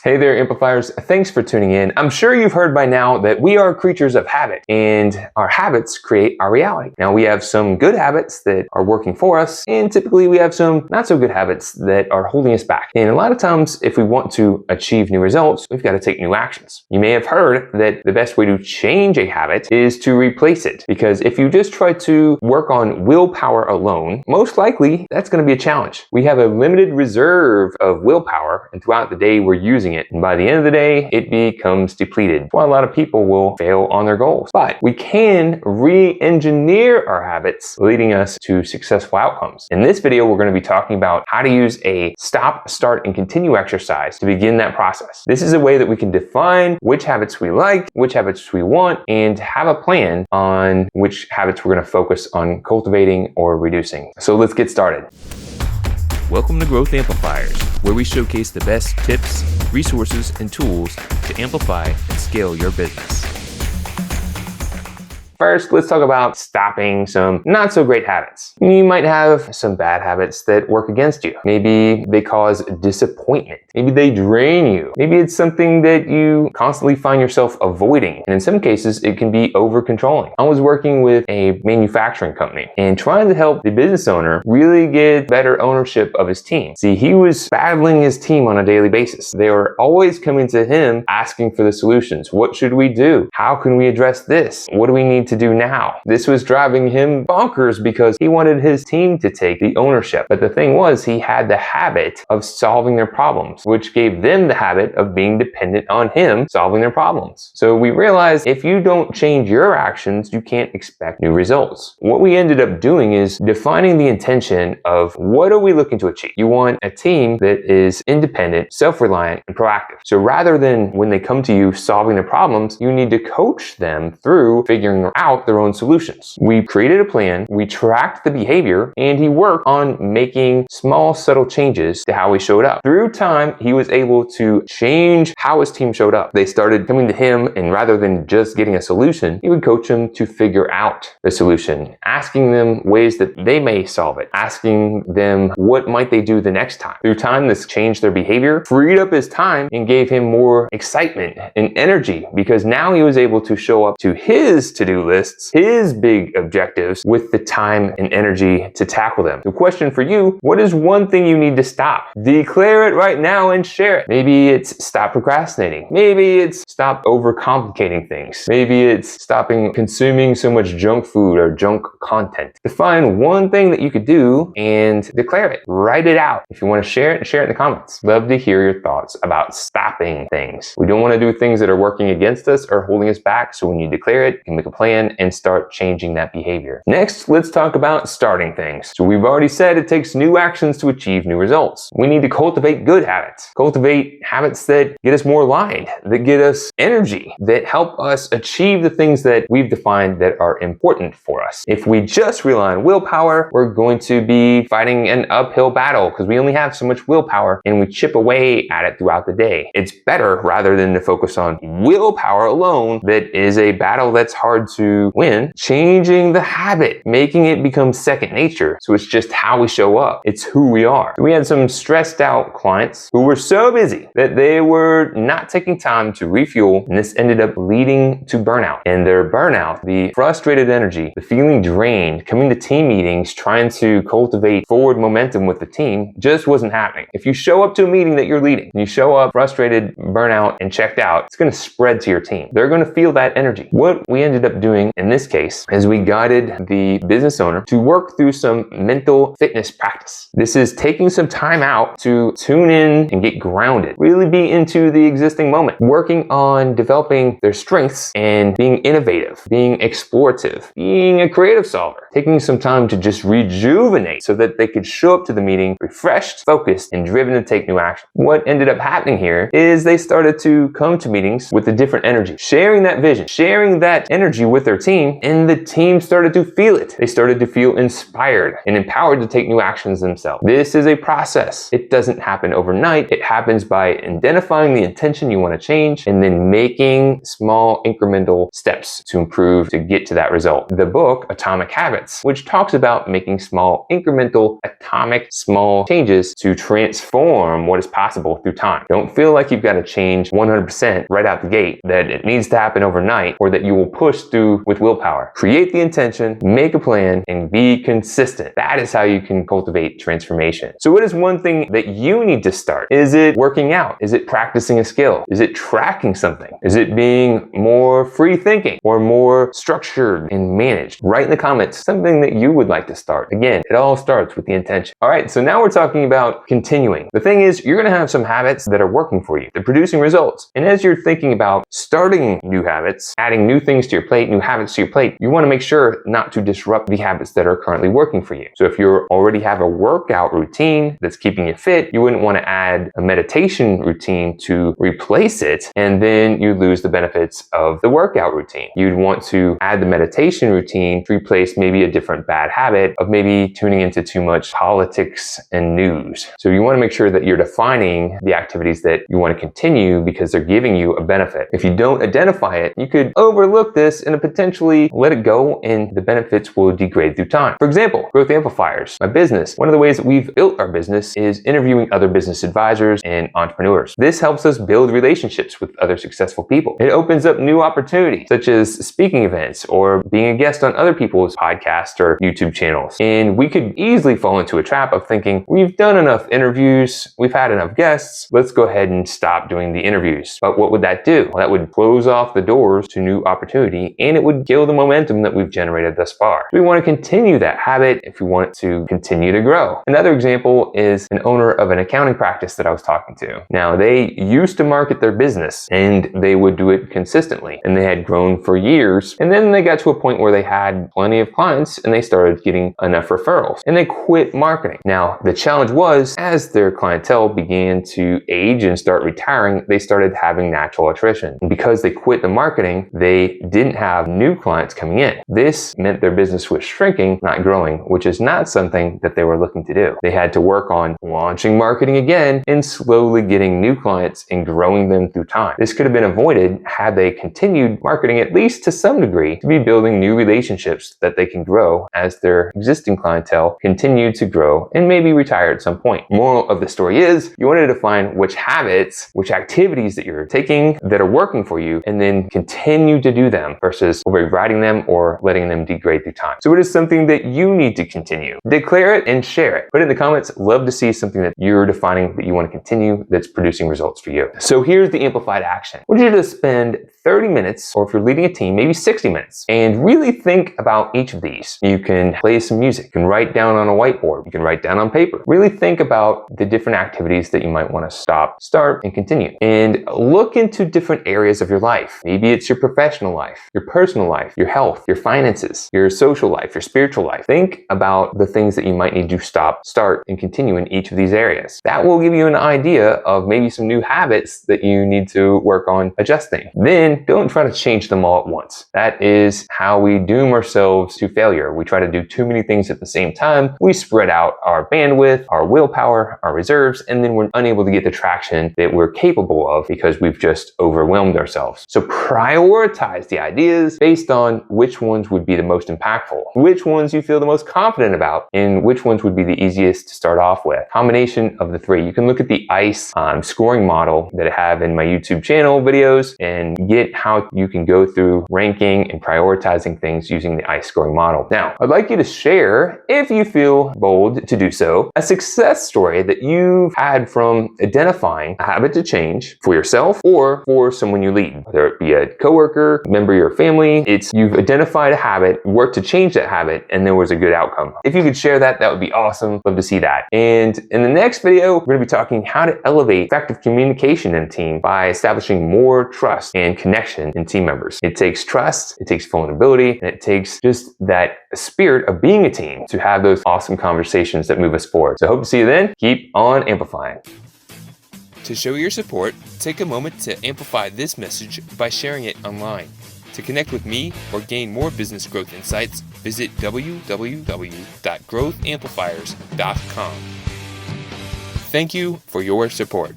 Hey there, Amplifiers. Thanks for tuning in. I'm sure you've heard by now that we are creatures of habit, and our habits create our reality. Now, we have some good habits that are working for us, and typically we have some not so good habits that are holding us back. And a lot of times, if we want to achieve new results, we've got to take new actions. You may have heard that the best way to change a habit is to replace it, because if you just try to work on willpower alone, most likely that's going to be a challenge. We have a limited reserve of willpower, and throughout the day we're using it, and by the end of the day it becomes depleted. That's why a lot of people will fail on their goals. But we can re-engineer our habits, leading us to successful outcomes. In this video, we're going to be talking about how to use a stop, start, and continue exercise to begin that process. This is a way that we can define which habits we like, which habits we want, and have a plan on which habits we're going to focus on cultivating or reducing. So let's get started. Welcome to Growth Amplifiers, where we showcase the best tips, resources, and tools to amplify and scale your business. First, let's talk about stopping some not so great habits. You might have some bad habits that work against you. Maybe they cause disappointment. Maybe they drain you. Maybe it's something that you constantly find yourself avoiding. And in some cases, it can be over-controlling. I was working with a manufacturing company and trying to help the business owner really get better ownership of his team. See, he was battling his team on a daily basis. They were always coming to him asking for the solutions. What should we do? How can we address this? What do we need to do now? This was driving him bonkers because he wanted his team to take the ownership. But the thing was, he had the habit of solving their problems, which gave them the habit of being dependent on him solving their problems. So we realized if you don't change your actions, you can't expect new results. What we ended up doing is defining the intention of what are we looking to achieve. You want a team that is independent, self-reliant, and proactive. So rather than when they come to you solving their problems, you need to coach them through figuring out their own solutions. We created a plan, we tracked the behavior, and he worked on making small, subtle changes to how he showed up. Through time, he was able to change how his team showed up. They started coming to him, and rather than just getting a solution, he would coach them to figure out the solution, asking them ways that they may solve it, asking them what might they do the next time. Through time, this changed their behavior, freed up his time, and gave him more excitement and energy, because now he was able to show up to his to-do lists, his big objectives, with the time and energy to tackle them. The question for you, what is one thing you need to stop? Declare it right now and share it. Maybe it's stop procrastinating. Maybe it's stop overcomplicating things. Maybe it's stopping consuming so much junk food or junk content. Define one thing that you could do and declare it. Write it out. If you want to share it in the comments. Love to hear your thoughts about stopping things. We don't want to do things that are working against us or holding us back, so when you declare it, you can make a plan and start changing that behavior. Next, let's talk about starting things. So we've already said it takes new actions to achieve new results. We need to cultivate good habits. Cultivate habits that get us more aligned, that get us energy, that help us achieve the things that we've defined that are important for us. If we just rely on willpower, we're going to be fighting an uphill battle because we only have so much willpower and we chip away at it throughout the day. It's better, rather than to focus on willpower alone, that is a battle that's hard to win, changing the habit, making it become second nature. So it's just how we show up. It's who we are. We had some stressed out clients who were so busy that they were not taking time to refuel, and this ended up leading to burnout. And their burnout, the frustrated energy, the feeling drained, coming to team meetings, trying to cultivate forward momentum with the team, just wasn't happening. If you show up to a meeting that you're leading, and you show up frustrated, burnout, and checked out, it's going to spread to your team. They're going to feel that energy. What we ended up doing in this case is we guided the business owner to work through some mental fitness practice. This is taking some time out to tune in and get grounded, really be into the existing moment, working on developing their strengths and being innovative, being explorative, being a creative solver, taking some time to just rejuvenate so that they could show up to the meeting refreshed, focused, and driven to take new action. What ended up happening here is they started to come to meetings with a different energy, sharing that vision, sharing that energy with their team, and the team started to feel it. They started to feel inspired and empowered to take new actions themselves. This is a process. It doesn't happen overnight. It happens by identifying the intention you want to change and then making small incremental steps to improve to get to that result. The book, Atomic Habits, which talks about making small incremental atomic small changes to transform what is possible through time. Don't feel like you've got to change 100% right out the gate, that it needs to happen overnight, or that you will push through with willpower. Create the intention, make a plan, and be consistent. That is how you can cultivate transformation. So what is one thing that you need to start? Is it working out? Is it practicing a skill? Is it tracking something? Is it being more free thinking or more structured and managed? Write in the comments something that you would like to start. Again, it all starts with the intention. All right, so now we're talking about continuing. The thing is, you're going to have some habits that are working for you. They're producing results. And as you're thinking about starting new habits, adding new things to your plate, new habits to your plate, you want to make sure not to disrupt the habits that are currently working for you. So if you already have a workout routine that's keeping you fit, you wouldn't want to add a meditation routine to replace it, and then you lose the benefits of the workout routine. You'd want to add the meditation routine to replace maybe a different bad habit of maybe tuning into too much politics and news. So you want to make sure that you're defining the activities that you want to continue because they're giving you a benefit. If you don't identify it, you could overlook this and potentially let it go, and the benefits will degrade through time. For example, Growth Amplifiers, my business. One of the ways that we've built our business is interviewing other business advisors and entrepreneurs. This helps us build relationships with other successful people. It opens up new opportunities, such as speaking events or being a guest on other people's podcasts or YouTube channels. And we could easily fall into a trap of thinking, we've done enough interviews, we've had enough guests, let's go ahead and stop doing the interviews. But what would that do? Well, that would close off the doors to new opportunity, and it would kill the momentum that we've generated thus far. We want to continue that habit if we want to continue to grow. Another example is an owner of an accounting practice that I was talking to. Now, they used to market their business and they would do it consistently, and they had grown for years. And then they got to a point where they had plenty of clients and they started getting enough referrals, and they quit marketing. Now, the challenge was, as their clientele began to age and start retiring, they started having natural attrition. And because they quit the marketing, they didn't have new clients coming in. This meant their business was shrinking, not growing, which is not something that they were looking to do. They had to work on launching marketing again and slowly getting new clients and growing them through time. This could have been avoided had they continued marketing, at least to some degree, to be building new relationships that they can grow as their existing clientele continue to grow and maybe retire at some point. Moral of the story is, you want to define which habits, which activities that you're taking that are working for you, and then continue to do them versus overriding them or letting them degrade through time. So it is something that you need to continue. Declare it and share it. Put it in the comments. Love to see something that you're defining that you want to continue that's producing results for you. So here's the amplified action. I want you to spend 30 minutes, or if you're leading a team, maybe 60 minutes, and really think about each of these. You can play some music. You can write down on a whiteboard. You can write down on paper. Really think about the different activities that you might want to stop, start, and continue. And look into different areas of your life. Maybe it's your professional life, your personal life, your health, your finances, your social life, your spiritual life. Think about the things that you might need to stop, start, and continue in each of these areas. That will give you an idea of maybe some new habits that you need to work on adjusting. Then don't try to change them all at once. That is how we doom ourselves to failure. We try to do too many things at the same time. We spread out our bandwidth, our willpower, our reserves, and then we're unable to get the traction that we're capable of because we've just overwhelmed ourselves. So prioritize the ideas based on which ones would be the most impactful, which ones you feel the most confident about, and which ones would be the easiest to start off with. Combination of the three. You can look at the ICE scoring model that I have in my YouTube channel videos and get how you can go through ranking and prioritizing things using the ICE scoring model. Now, I'd like you to share, if you feel bold to do so, a success story that you've had from identifying a habit to change for yourself or for someone you lead, whether it be a coworker, member of your family. It's you've identified a habit, worked to change that habit, and there was a good outcome. If you could share that, that would be awesome. Love to see that. And in the next video, we're going to be talking how to elevate effective communication in a team by establishing more trust and connection in team members. It takes trust, it takes vulnerability, and it takes just that spirit of being a team to have those awesome conversations that move us forward. So I hope to see you then. Keep on amplifying. To show your support, take a moment to amplify this message by sharing it online. To connect with me or gain more business growth insights, visit www.growthamplifiers.com. Thank you for your support.